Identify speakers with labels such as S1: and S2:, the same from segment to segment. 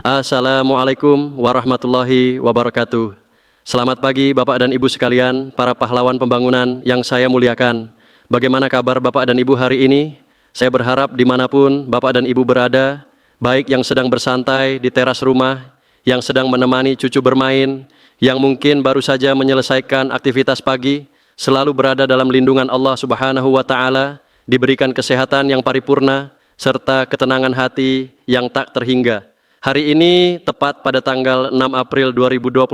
S1: Assalamualaikum warahmatullahi wabarakatuh. Selamat pagi Bapak dan Ibu sekalian, para pahlawan pembangunan yang saya muliakan. Bagaimana kabar Bapak dan Ibu hari ini? Saya berharap dimanapun Bapak dan Ibu berada, baik yang sedang bersantai di teras rumah, yang sedang menemani cucu bermain, yang mungkin baru saja menyelesaikan aktivitas pagi, selalu berada dalam lindungan Allah Subhanahu wa Ta'ala, diberikan kesehatan yang paripurna, serta ketenangan hati yang tak terhingga. Hari ini tepat pada tanggal 6 April 2026,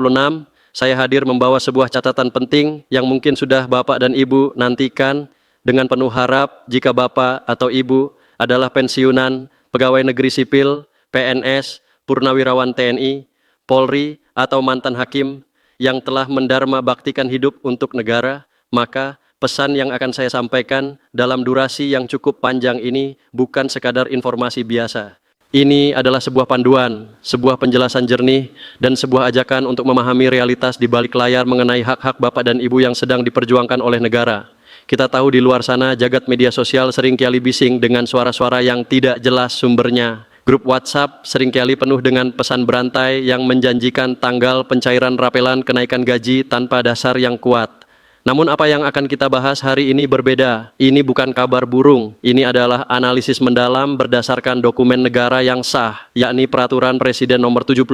S1: saya hadir membawa sebuah catatan penting yang mungkin sudah Bapak dan Ibu nantikan dengan penuh harap jika Bapak atau Ibu adalah pensiunan, pegawai negeri sipil, PNS, purnawirawan TNI, Polri, atau mantan hakim yang telah mendharma baktikan hidup untuk negara, maka pesan yang akan saya sampaikan dalam durasi yang cukup panjang ini bukan sekadar informasi biasa. Ini adalah sebuah panduan, sebuah penjelasan jernih, dan sebuah ajakan untuk memahami realitas di balik layar mengenai hak-hak Bapak dan Ibu yang sedang diperjuangkan oleh negara. Kita tahu di luar sana jagat media sosial seringkali bising dengan suara-suara yang tidak jelas sumbernya. Grup WhatsApp seringkali penuh dengan pesan berantai yang menjanjikan tanggal pencairan rapelan kenaikan gaji tanpa dasar yang kuat. Namun apa yang akan kita bahas hari ini berbeda. Ini bukan kabar burung. Ini adalah analisis mendalam berdasarkan dokumen negara yang sah, yakni Peraturan Presiden Nomor 79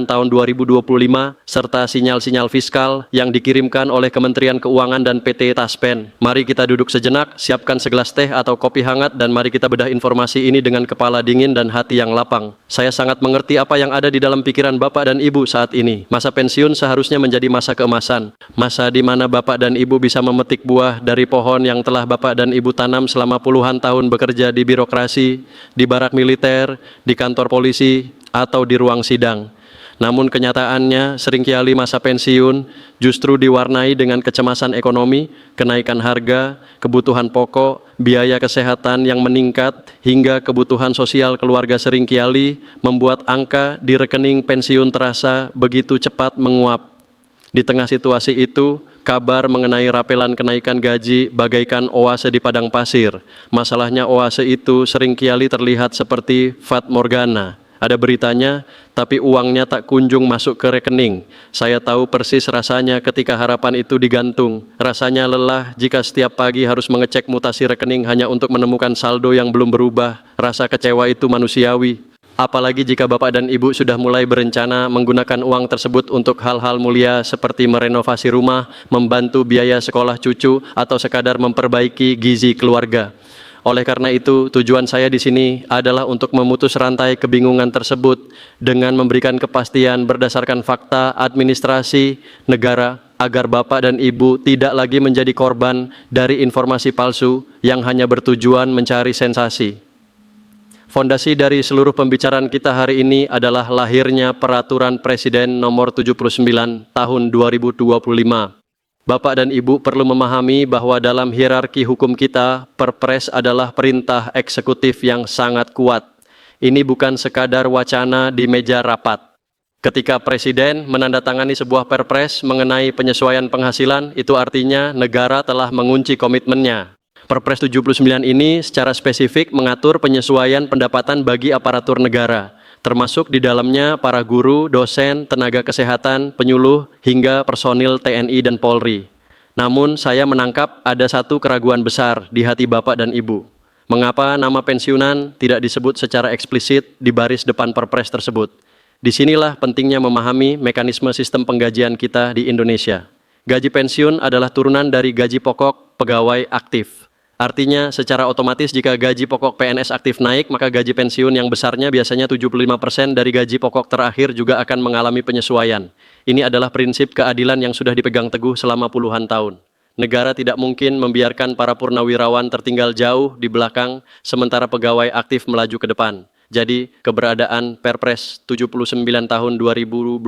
S1: Tahun 2025 serta sinyal-sinyal fiskal yang dikirimkan oleh Kementerian Keuangan dan PT Taspen. Mari kita duduk sejenak, siapkan segelas teh atau kopi hangat, dan mari kita bedah informasi ini dengan kepala dingin dan hati yang lapang. Saya sangat mengerti apa yang ada di dalam pikiran Bapak dan Ibu saat ini. Masa pensiun seharusnya menjadi masa keemasan. Masa di mana Bapak dan Ibu bisa memetik buah dari pohon yang telah Bapak dan Ibu tanam selama puluhan tahun bekerja di birokrasi, di barak militer, di kantor polisi, atau di ruang sidang. Namun kenyataannya seringkali masa pensiun justru diwarnai dengan kecemasan ekonomi, kenaikan harga, kebutuhan pokok, biaya kesehatan yang meningkat, hingga kebutuhan sosial keluarga seringkali membuat angka di rekening pensiun terasa begitu cepat menguap. Di tengah situasi itu, kabar mengenai rapelan kenaikan gaji bagaikan oase di padang pasir. Masalahnya oase itu seringkali terlihat seperti fata morgana. Ada beritanya, tapi uangnya tak kunjung masuk ke rekening. Saya tahu persis rasanya ketika harapan itu digantung. Rasanya lelah jika setiap pagi harus mengecek mutasi rekening hanya untuk menemukan saldo yang belum berubah. Rasa kecewa itu manusiawi. Apalagi jika Bapak dan Ibu sudah mulai berencana menggunakan uang tersebut untuk hal-hal mulia seperti merenovasi rumah, membantu biaya sekolah cucu, atau sekadar memperbaiki gizi keluarga. Oleh karena itu, tujuan saya di sini adalah untuk memutus rantai kebingungan tersebut dengan memberikan kepastian berdasarkan fakta administrasi negara agar Bapak dan Ibu tidak lagi menjadi korban dari informasi palsu yang hanya bertujuan mencari sensasi. Fondasi dari seluruh pembicaraan kita hari ini adalah lahirnya Peraturan Presiden Nomor 79 Tahun 2025. Bapak dan Ibu perlu memahami bahwa dalam hierarki hukum kita, Perpres adalah perintah eksekutif yang sangat kuat. Ini bukan sekadar wacana di meja rapat. Ketika Presiden menandatangani sebuah Perpres mengenai penyesuaian penghasilan, itu artinya negara telah mengunci komitmennya. Perpres 79 ini secara spesifik mengatur penyesuaian pendapatan bagi aparatur negara, termasuk di dalamnya para guru, dosen, tenaga kesehatan, penyuluh, hingga personil TNI dan Polri. Namun saya menangkap ada satu keraguan besar di hati Bapak dan Ibu. Mengapa nama pensiunan tidak disebut secara eksplisit di baris depan Perpres tersebut? Disinilah pentingnya memahami mekanisme sistem penggajian kita di Indonesia. Gaji pensiun adalah turunan dari gaji pokok pegawai aktif. Artinya secara otomatis jika gaji pokok PNS aktif naik, maka gaji pensiun yang besarnya biasanya 75% dari gaji pokok terakhir juga akan mengalami penyesuaian. Ini adalah prinsip keadilan yang sudah dipegang teguh selama puluhan tahun. Negara tidak mungkin membiarkan para purnawirawan tertinggal jauh di belakang, sementara pegawai aktif melaju ke depan. Jadi keberadaan Perpres 79 tahun 2025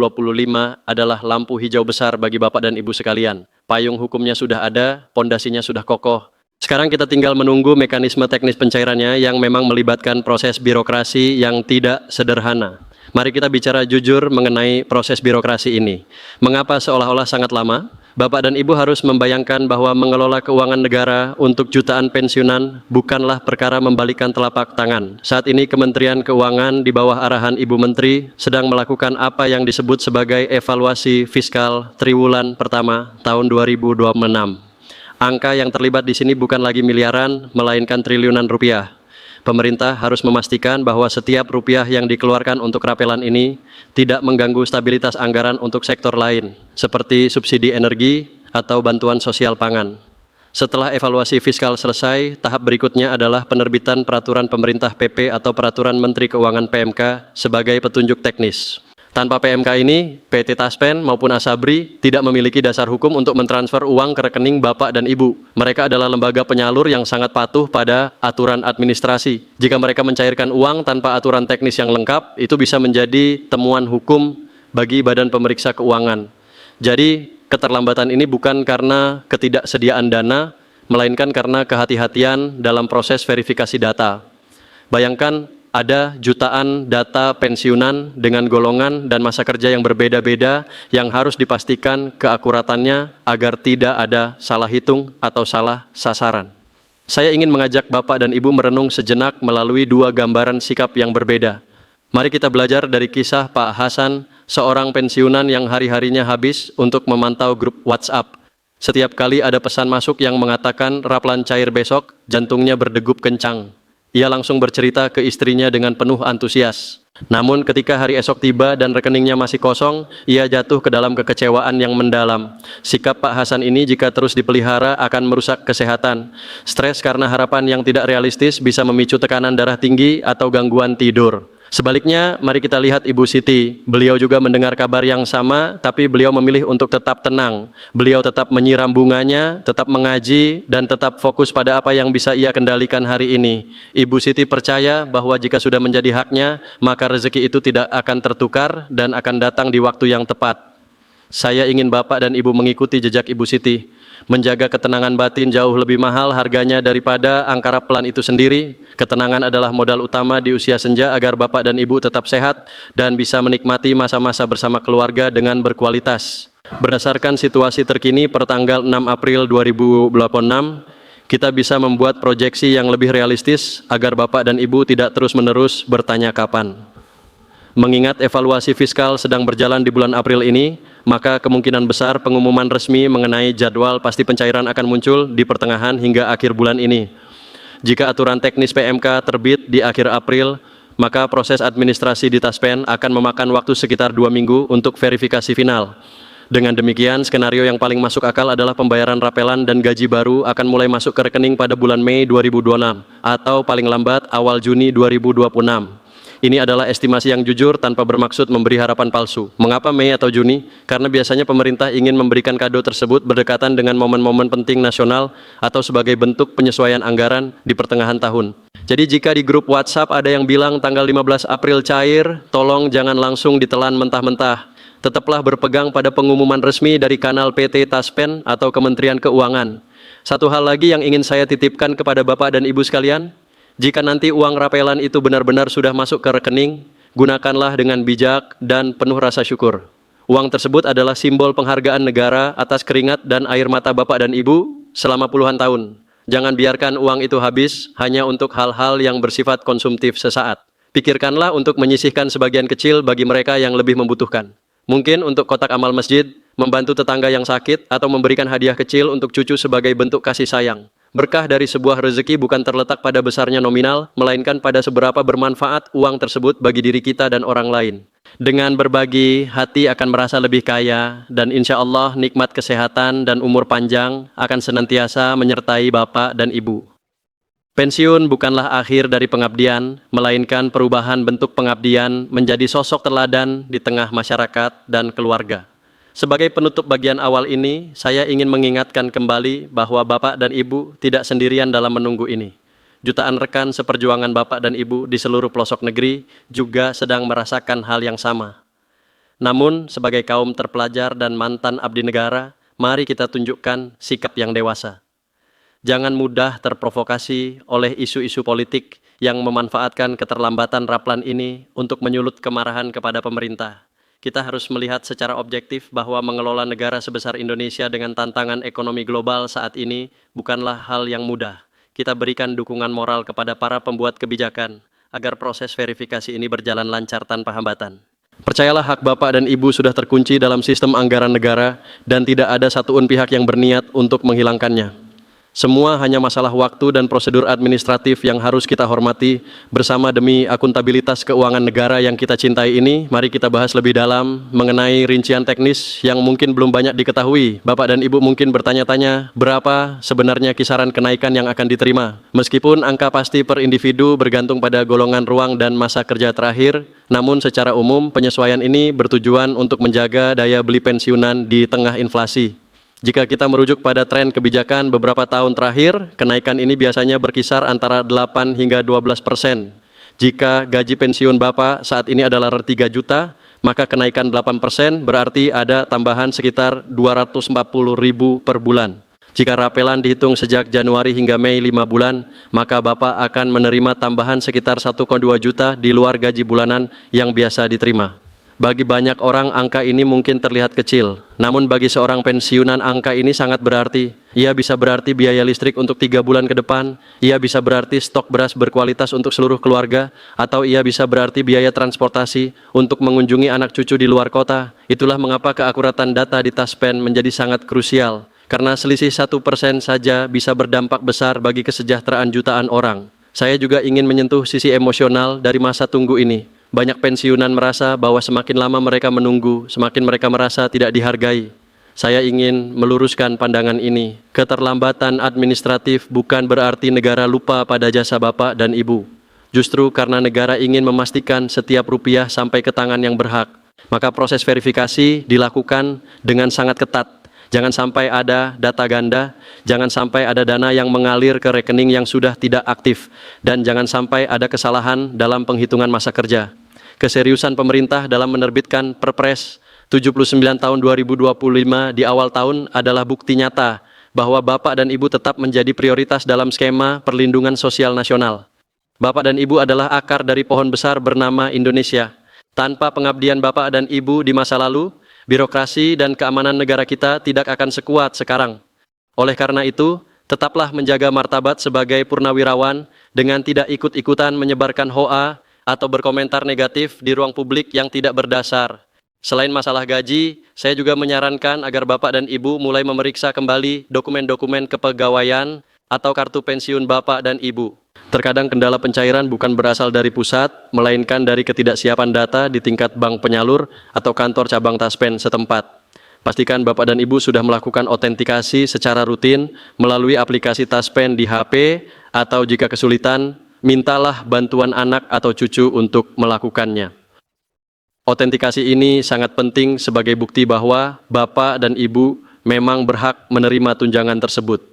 S1: adalah lampu hijau besar bagi Bapak dan Ibu sekalian. Payung hukumnya sudah ada, pondasinya sudah kokoh. Sekarang kita tinggal menunggu mekanisme teknis pencairannya yang memang melibatkan proses birokrasi yang tidak sederhana. Mari kita bicara jujur mengenai proses birokrasi ini. Mengapa seolah-olah sangat lama? Bapak dan Ibu harus membayangkan bahwa mengelola keuangan negara untuk jutaan pensiunan bukanlah perkara membalikkan telapak tangan. Saat ini Kementerian Keuangan di bawah arahan Ibu Menteri sedang melakukan apa yang disebut sebagai evaluasi fiskal triwulan pertama tahun 2026. Angka yang terlibat di sini bukan lagi miliaran, melainkan triliunan rupiah. Pemerintah harus memastikan bahwa setiap rupiah yang dikeluarkan untuk rapelan ini tidak mengganggu stabilitas anggaran untuk sektor lain, seperti subsidi energi atau bantuan sosial pangan. Setelah evaluasi fiskal selesai, tahap berikutnya adalah penerbitan peraturan pemerintah PP atau peraturan Menteri Keuangan PMK sebagai petunjuk teknis. Tanpa PMK ini, PT Taspen maupun Asabri tidak memiliki dasar hukum untuk mentransfer uang ke rekening Bapak dan Ibu. Mereka adalah lembaga penyalur yang sangat patuh pada aturan administrasi. Jika mereka mencairkan uang tanpa aturan teknis yang lengkap, itu bisa menjadi temuan hukum bagi Badan Pemeriksa Keuangan. Jadi, keterlambatan ini bukan karena ketidaksediaan dana, melainkan karena kehati-hatian dalam proses verifikasi data. Bayangkan, ada jutaan data pensiunan dengan golongan dan masa kerja yang berbeda-beda yang harus dipastikan keakuratannya agar tidak ada salah hitung atau salah sasaran. Saya ingin mengajak Bapak dan Ibu merenung sejenak melalui dua gambaran sikap yang berbeda. Mari kita belajar dari kisah Pak Hasan, seorang pensiunan yang hari-harinya habis untuk memantau grup WhatsApp. Setiap kali ada pesan masuk yang mengatakan raplan cair besok, jantungnya berdegup kencang. Ia langsung bercerita ke istrinya dengan penuh antusias. Namun ketika hari esok tiba dan rekeningnya masih kosong, ia jatuh ke dalam kekecewaan yang mendalam. Sikap Pak Hasan ini jika terus dipelihara akan merusak kesehatan. Stres karena harapan yang tidak realistis bisa memicu tekanan darah tinggi atau gangguan tidur. Sebaliknya, mari kita lihat Ibu Siti. Beliau juga mendengar kabar yang sama, tapi beliau memilih untuk tetap tenang. Beliau tetap menyiram bunganya, tetap mengaji, dan tetap fokus pada apa yang bisa ia kendalikan hari ini. Ibu Siti percaya bahwa jika sudah menjadi haknya, maka rezeki itu tidak akan tertukar dan akan datang di waktu yang tepat. Saya ingin Bapak dan Ibu mengikuti jejak Ibu Siti. Menjaga ketenangan batin jauh lebih mahal harganya daripada angka raplan itu sendiri. Ketenangan adalah modal utama di usia senja agar Bapak dan Ibu tetap sehat dan bisa menikmati masa-masa bersama keluarga dengan berkualitas. Berdasarkan situasi terkini per tanggal 6 April 2026, kita bisa membuat proyeksi yang lebih realistis agar Bapak dan Ibu tidak terus-menerus bertanya kapan. Mengingat evaluasi fiskal sedang berjalan di bulan April ini, maka kemungkinan besar pengumuman resmi mengenai jadwal pasti pencairan akan muncul di pertengahan hingga akhir bulan ini. Jika aturan teknis PMK terbit di akhir April, maka proses administrasi di Taspen akan memakan waktu sekitar 2 minggu untuk verifikasi final. Dengan demikian, skenario yang paling masuk akal adalah pembayaran rapelan dan gaji baru akan mulai masuk ke rekening pada bulan Mei 2026 atau paling lambat awal Juni 2026. Ini adalah estimasi yang jujur tanpa bermaksud memberi harapan palsu. Mengapa Mei atau Juni? Karena biasanya pemerintah ingin memberikan kado tersebut berdekatan dengan momen-momen penting nasional atau sebagai bentuk penyesuaian anggaran di pertengahan tahun. Jadi jika di grup WhatsApp ada yang bilang tanggal 15 April cair, tolong jangan langsung ditelan mentah-mentah. Tetaplah berpegang pada pengumuman resmi dari kanal PT Taspen atau Kementerian Keuangan. Satu hal lagi yang ingin saya titipkan kepada Bapak dan Ibu sekalian, jika nanti uang rapelan itu benar-benar sudah masuk ke rekening, gunakanlah dengan bijak dan penuh rasa syukur. Uang tersebut adalah simbol penghargaan negara atas keringat dan air mata Bapak dan Ibu selama puluhan tahun. Jangan biarkan uang itu habis hanya untuk hal-hal yang bersifat konsumtif sesaat. Pikirkanlah untuk menyisihkan sebagian kecil bagi mereka yang lebih membutuhkan. Mungkin untuk kotak amal masjid, membantu tetangga yang sakit, atau memberikan hadiah kecil untuk cucu sebagai bentuk kasih sayang. Berkah dari sebuah rezeki bukan terletak pada besarnya nominal, melainkan pada seberapa bermanfaat uang tersebut bagi diri kita dan orang lain. Dengan berbagi, hati akan merasa lebih kaya, dan insya Allah nikmat kesehatan dan umur panjang akan senantiasa menyertai Bapak dan Ibu. Pensiun bukanlah akhir dari pengabdian, melainkan perubahan bentuk pengabdian menjadi sosok teladan di tengah masyarakat dan keluarga. Sebagai penutup bagian awal ini, saya ingin mengingatkan kembali bahwa Bapak dan Ibu tidak sendirian dalam menunggu ini. Jutaan rekan seperjuangan Bapak dan Ibu di seluruh pelosok negeri juga sedang merasakan hal yang sama. Namun, sebagai kaum terpelajar dan mantan abdi negara, mari kita tunjukkan sikap yang dewasa. Jangan mudah terprovokasi oleh isu-isu politik yang memanfaatkan keterlambatan raplan ini untuk menyulut kemarahan kepada pemerintah. kita harus melihat secara objektif bahwa mengelola negara sebesar Indonesia dengan tantangan ekonomi global saat ini bukanlah hal yang mudah. Kita berikan dukungan moral kepada para pembuat kebijakan agar proses verifikasi ini berjalan lancar tanpa hambatan. Percayalah, hak Bapak dan Ibu sudah terkunci dalam sistem anggaran negara dan tidak ada satupun pihak yang berniat untuk menghilangkannya. Semua hanya masalah waktu dan prosedur administratif yang harus kita hormati bersama demi akuntabilitas keuangan negara yang kita cintai ini. Mari kita bahas lebih dalam mengenai rincian teknis yang mungkin belum banyak diketahui. Bapak dan Ibu mungkin bertanya-tanya berapa sebenarnya kisaran kenaikan yang akan diterima. Meskipun angka pasti per individu bergantung pada golongan ruang dan masa kerja terakhir, namun secara umum penyesuaian ini bertujuan untuk menjaga daya beli pensiunan di tengah inflasi. Jika kita merujuk pada tren kebijakan beberapa tahun terakhir, kenaikan ini biasanya berkisar antara 8 hingga 12%. Jika gaji pensiun Bapak saat ini adalah 3 juta, maka kenaikan 8% berarti ada tambahan sekitar 240.000 per bulan. Jika rapelan dihitung sejak Januari hingga Mei 5 bulan, maka Bapak akan menerima tambahan sekitar 1,2 juta di luar gaji bulanan yang biasa diterima. Bagi banyak orang angka ini mungkin terlihat kecil, namun bagi seorang pensiunan angka ini sangat berarti. Ia bisa berarti biaya listrik untuk 3 bulan ke depan, ia bisa berarti stok beras berkualitas untuk seluruh keluarga, atau ia bisa berarti biaya transportasi untuk mengunjungi anak cucu di luar kota. Itulah mengapa keakuratan data di Taspen menjadi sangat krusial, karena selisih 1% saja bisa berdampak besar bagi kesejahteraan jutaan orang. Saya juga ingin menyentuh sisi emosional dari masa tunggu ini. Banyak pensiunan merasa bahwa semakin lama mereka menunggu, semakin mereka merasa tidak dihargai. Saya ingin meluruskan pandangan ini. Keterlambatan administratif bukan berarti negara lupa pada jasa Bapak dan Ibu. Justru karena negara ingin memastikan setiap rupiah sampai ke tangan yang berhak, maka proses verifikasi dilakukan dengan sangat ketat. Jangan sampai ada data ganda, jangan sampai ada dana yang mengalir ke rekening yang sudah tidak aktif, dan jangan sampai ada kesalahan dalam penghitungan masa kerja. Keseriusan pemerintah dalam menerbitkan Perpres 79 tahun 2025 di awal tahun adalah bukti nyata bahwa Bapak dan Ibu tetap menjadi prioritas dalam skema perlindungan sosial nasional. Bapak dan Ibu adalah akar dari pohon besar bernama Indonesia. Tanpa pengabdian Bapak dan Ibu di masa lalu, birokrasi dan keamanan negara kita tidak akan sekuat sekarang. Oleh karena itu, tetaplah menjaga martabat sebagai purnawirawan dengan tidak ikut-ikutan menyebarkan HOA atau berkomentar negatif di ruang publik yang tidak berdasar. Selain masalah gaji, saya juga menyarankan agar Bapak dan Ibu mulai memeriksa kembali dokumen-dokumen kepegawaian atau kartu pensiun Bapak dan Ibu. Terkadang kendala pencairan bukan berasal dari pusat, melainkan dari ketidaksiapan data di tingkat bank penyalur atau kantor cabang Taspen setempat. Pastikan Bapak dan Ibu sudah melakukan autentikasi secara rutin melalui aplikasi Taspen di HP, atau jika kesulitan, mintalah bantuan anak atau cucu untuk melakukannya. Autentikasi ini sangat penting sebagai bukti bahwa Bapak dan Ibu memang berhak menerima tunjangan tersebut.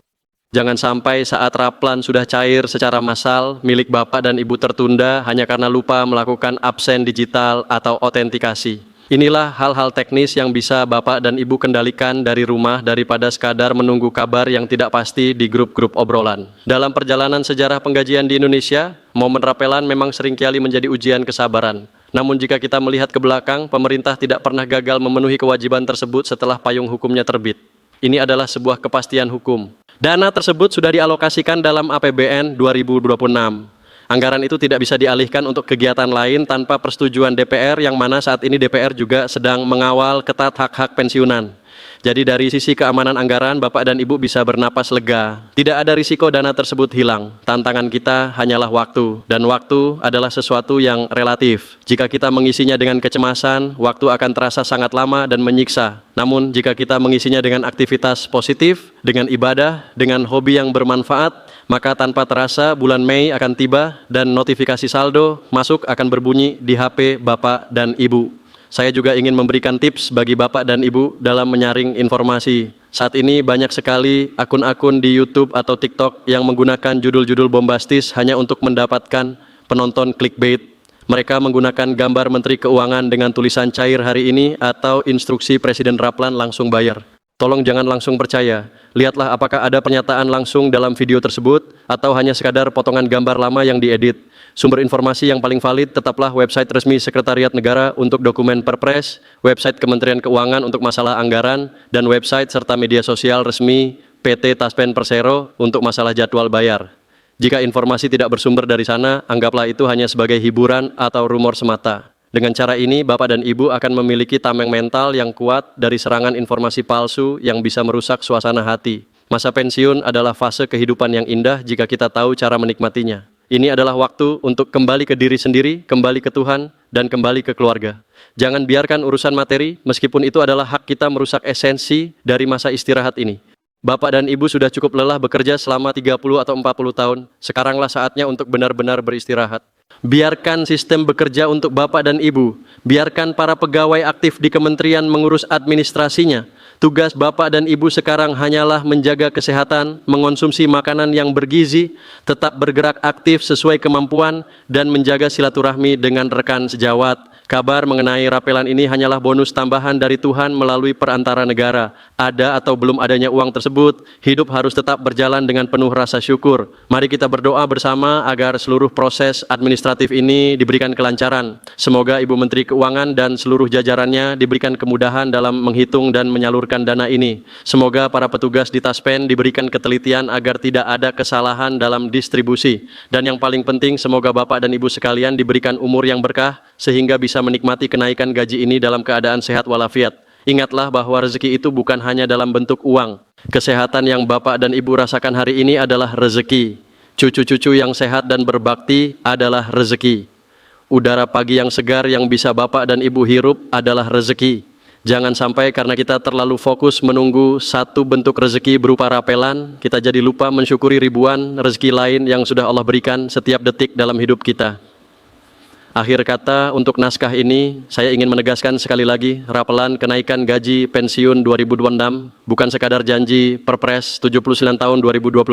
S1: Jangan sampai saat raplan sudah cair secara massal, milik Bapak dan Ibu tertunda hanya karena lupa melakukan absen digital atau autentikasi. Inilah hal-hal teknis yang bisa Bapak dan Ibu kendalikan dari rumah daripada sekadar menunggu kabar yang tidak pasti di grup-grup obrolan. Dalam perjalanan sejarah penggajian di Indonesia, momen rapelan memang seringkali menjadi ujian kesabaran. Namun jika kita melihat ke belakang, pemerintah tidak pernah gagal memenuhi kewajiban tersebut setelah payung hukumnya terbit. Ini adalah sebuah kepastian hukum. Dana tersebut sudah dialokasikan dalam APBN 2026. Anggaran itu tidak bisa dialihkan untuk kegiatan lain tanpa persetujuan DPR, yang mana saat ini DPR juga sedang mengawal ketat hak-hak pensiunan. Jadi dari sisi keamanan anggaran, Bapak dan Ibu bisa bernapas lega. Tidak ada risiko dana tersebut hilang. Tantangan kita hanyalah waktu, dan waktu adalah sesuatu yang relatif. Jika kita mengisinya dengan kecemasan, waktu akan terasa sangat lama dan menyiksa. Namun jika kita mengisinya dengan aktivitas positif, dengan ibadah, dengan hobi yang bermanfaat, maka tanpa terasa bulan Mei akan tiba dan notifikasi saldo masuk akan berbunyi di HP Bapak dan Ibu. Saya juga ingin memberikan tips bagi Bapak dan Ibu dalam menyaring informasi. Saat ini banyak sekali akun-akun di YouTube atau TikTok yang menggunakan judul-judul bombastis hanya untuk mendapatkan penonton clickbait. Mereka menggunakan gambar Menteri Keuangan dengan tulisan cair hari ini atau instruksi Presiden Raplan langsung bayar. Tolong jangan langsung percaya. Lihatlah apakah ada pernyataan langsung dalam video tersebut atau hanya sekadar potongan gambar lama yang diedit. Sumber informasi yang paling valid tetaplah website resmi Sekretariat Negara untuk dokumen Perpres, website Kementerian Keuangan untuk masalah anggaran, dan website serta media sosial resmi PT Taspen Persero untuk masalah jadwal bayar. Jika informasi tidak bersumber dari sana, anggaplah itu hanya sebagai hiburan atau rumor semata. Dengan cara ini, Bapak dan Ibu akan memiliki tameng mental yang kuat dari serangan informasi palsu yang bisa merusak suasana hati. Masa pensiun adalah fase kehidupan yang indah jika kita tahu cara menikmatinya. Ini adalah waktu untuk kembali ke diri sendiri, kembali ke Tuhan, dan kembali ke keluarga. Jangan biarkan urusan materi, meskipun itu adalah hak kita merusak esensi dari masa istirahat ini. Bapak dan Ibu sudah cukup lelah bekerja selama 30 atau 40 tahun. Sekaranglah saatnya untuk benar-benar beristirahat. Biarkan sistem bekerja untuk Bapak dan Ibu. Biarkan para pegawai aktif di kementerian mengurus administrasinya. Tugas Bapak dan Ibu sekarang hanyalah menjaga kesehatan, mengonsumsi makanan yang bergizi, tetap bergerak aktif sesuai kemampuan, dan menjaga silaturahmi dengan rekan sejawat. Kabar mengenai rapelan ini hanyalah bonus tambahan dari Tuhan melalui perantara negara. Ada atau belum adanya uang tersebut, hidup harus tetap berjalan dengan penuh rasa syukur. Mari kita berdoa bersama agar seluruh proses administratif ini diberikan kelancaran. Semoga Ibu Menteri Keuangan dan seluruh jajarannya diberikan kemudahan dalam menghitung dan menyalurkan dana ini. Semoga para petugas di Taspen diberikan ketelitian agar tidak ada kesalahan dalam distribusi. Dan yang paling penting, semoga Bapak dan Ibu sekalian diberikan umur yang berkah, sehingga bisa menikmati kenaikan gaji ini dalam keadaan sehat walafiat. Ingatlah bahwa rezeki itu bukan hanya dalam bentuk uang. Kesehatan yang Bapak dan Ibu rasakan hari ini adalah rezeki. Cucu-cucu yang sehat dan berbakti adalah rezeki. Udara pagi yang segar yang bisa Bapak dan Ibu hirup adalah rezeki. Jangan sampai karena kita terlalu fokus menunggu satu bentuk rezeki berupa rapelan, kita jadi lupa mensyukuri ribuan rezeki lain yang sudah Allah berikan setiap detik dalam hidup kita. Akhir kata untuk naskah ini, saya ingin menegaskan sekali lagi, rapelan kenaikan gaji pensiun 2026 bukan sekadar janji Perpres 79 tahun 2025,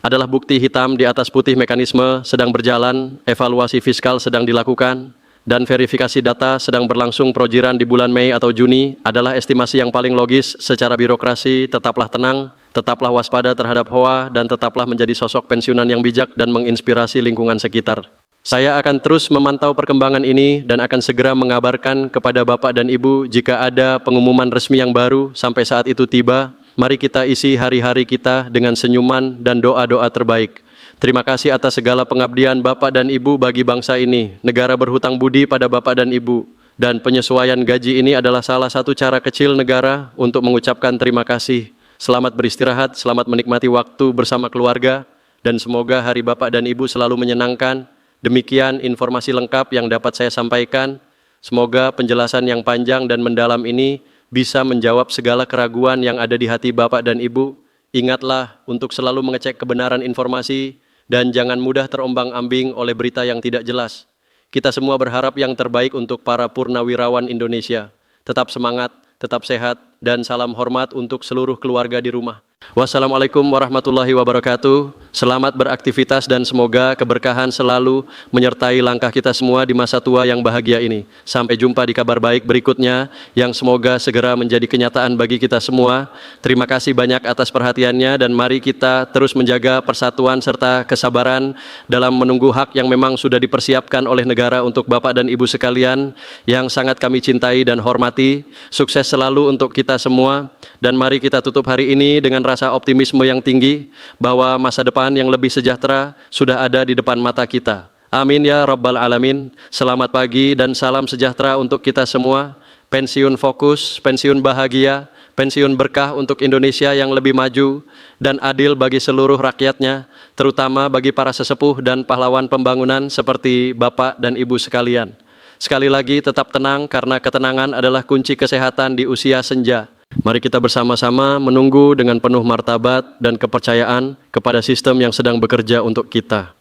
S1: adalah bukti hitam di atas putih mekanisme sedang berjalan, evaluasi fiskal sedang dilakukan, dan verifikasi data sedang berlangsung projiran di bulan Mei atau Juni adalah estimasi yang paling logis secara birokrasi. Tetaplah tenang, tetaplah waspada terhadap hoa, dan tetaplah menjadi sosok pensiunan yang bijak dan menginspirasi lingkungan sekitar. Saya akan terus memantau perkembangan ini dan akan segera mengabarkan kepada Bapak dan Ibu jika ada pengumuman resmi yang baru. Sampai saat itu tiba, mari kita isi hari-hari kita dengan senyuman dan doa-doa terbaik. Terima kasih atas segala pengabdian Bapak dan Ibu bagi bangsa ini. Negara berhutang budi pada Bapak dan Ibu. Dan penyesuaian gaji ini adalah salah satu cara kecil negara untuk mengucapkan terima kasih. Selamat beristirahat, selamat menikmati waktu bersama keluarga, dan semoga hari Bapak dan Ibu selalu menyenangkan. Demikian informasi lengkap yang dapat saya sampaikan. Semoga penjelasan yang panjang dan mendalam ini bisa menjawab segala keraguan yang ada di hati Bapak dan Ibu. Ingatlah untuk selalu mengecek kebenaran informasi dan jangan mudah terombang-ambing oleh berita yang tidak jelas. Kita semua berharap yang terbaik untuk para purnawirawan Indonesia. Tetap semangat, tetap sehat, dan salam hormat untuk seluruh keluarga di rumah. Wassalamualaikum warahmatullahi wabarakatuh. Selamat beraktivitas dan semoga keberkahan selalu menyertai langkah kita semua di masa tua yang bahagia ini. Sampai jumpa di kabar baik berikutnya yang semoga segera menjadi kenyataan bagi kita semua. Terima kasih banyak atas perhatiannya dan mari kita terus menjaga persatuan serta kesabaran dalam menunggu hak yang memang sudah dipersiapkan oleh negara untuk Bapak dan Ibu sekalian yang sangat kami cintai dan hormati. Sukses selalu untuk kita semua dan mari kita tutup hari ini dengan rasa optimisme yang tinggi bahwa masa depan yang lebih sejahtera sudah ada di depan mata kita. Amin ya Rabbal Alamin. Selamat pagi dan salam sejahtera untuk kita semua. Pensiun fokus, pensiun bahagia, pensiun berkah untuk Indonesia yang lebih maju dan adil bagi seluruh rakyatnya, terutama bagi para sesepuh dan pahlawan pembangunan seperti Bapak dan Ibu sekalian. Sekali lagi tetap tenang karena ketenangan adalah kunci kesehatan di usia senja. Mari kita bersama-sama menunggu dengan penuh martabat dan kepercayaan kepada sistem yang sedang bekerja untuk kita.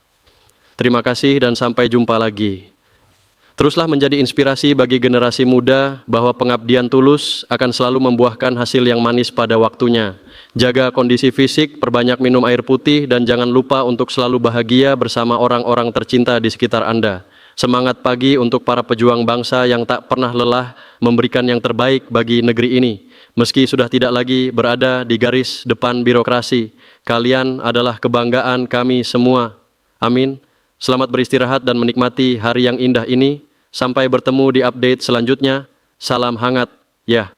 S1: Terima kasih dan sampai jumpa lagi. Teruslah menjadi inspirasi bagi generasi muda bahwa pengabdian tulus akan selalu membuahkan hasil yang manis pada waktunya. Jaga kondisi fisik, perbanyak minum air putih, dan jangan lupa untuk selalu bahagia bersama orang-orang tercinta di sekitar Anda. Semangat pagi untuk para pejuang bangsa yang tak pernah lelah memberikan yang terbaik bagi negeri ini. Meski sudah tidak lagi berada di garis depan birokrasi, kalian adalah kebanggaan kami semua. Amin. Selamat beristirahat dan menikmati hari yang indah ini. Sampai bertemu di update selanjutnya. Salam hangat. Ya.